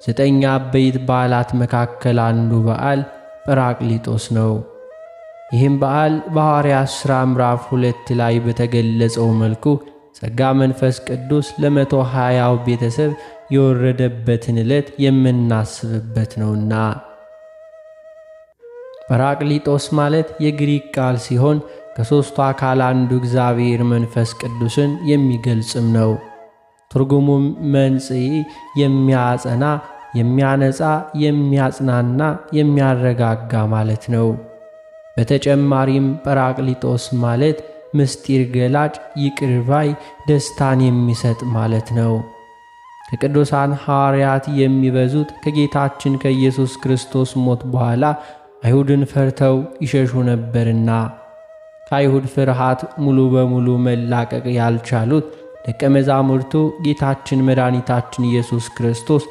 9 አበይት በዓላት መካከል አንዱ በዓል ጰራቅሊጦስ ነው። ይህም በዓል በሐዋርያት ሥራ ምዕራፍ 2 ላይ በተገለጸው መልኩ ጸጋ መንፈስ ቅዱስ ለ120 ቤተሰብ የወረደበትን ዕለት የምናስብበት ነውና። ጰራቅሊጦስ ማለት የግሪክ ቃል ሲሆን ከሦስቱ አካል አንዱ እግዚአብሔር መንፈስ ቅዱስን የሚገልጽም ነው። ትርጉሙም መንጽሔ፣ የሚያጸና፣ የሚያነጻ፣ የሚያጽናና፣ የሚያረጋጋ ማለት ነው። በተጨማሪም ጰራቅሊጦስ ማለት ምስጢር ገላጭ፣ ይቅር ባይ፣ ደስታን የሚሰጥ ማለት ነው። ከቅዱሳን ሐዋርያት የሚበዙት ከጌታችን ከኢየሱስ ክርስቶስ ሞት በኋላ አይሁድን ፈርተው ይሸሹ ነበርና ከአይሁድ ፍርሃት ሙሉ በሙሉ መላቀቅ ያልቻሉት ደቀ መዛሙርቱ ጌታችን መድኃኒታችን ኢየሱስ ክርስቶስ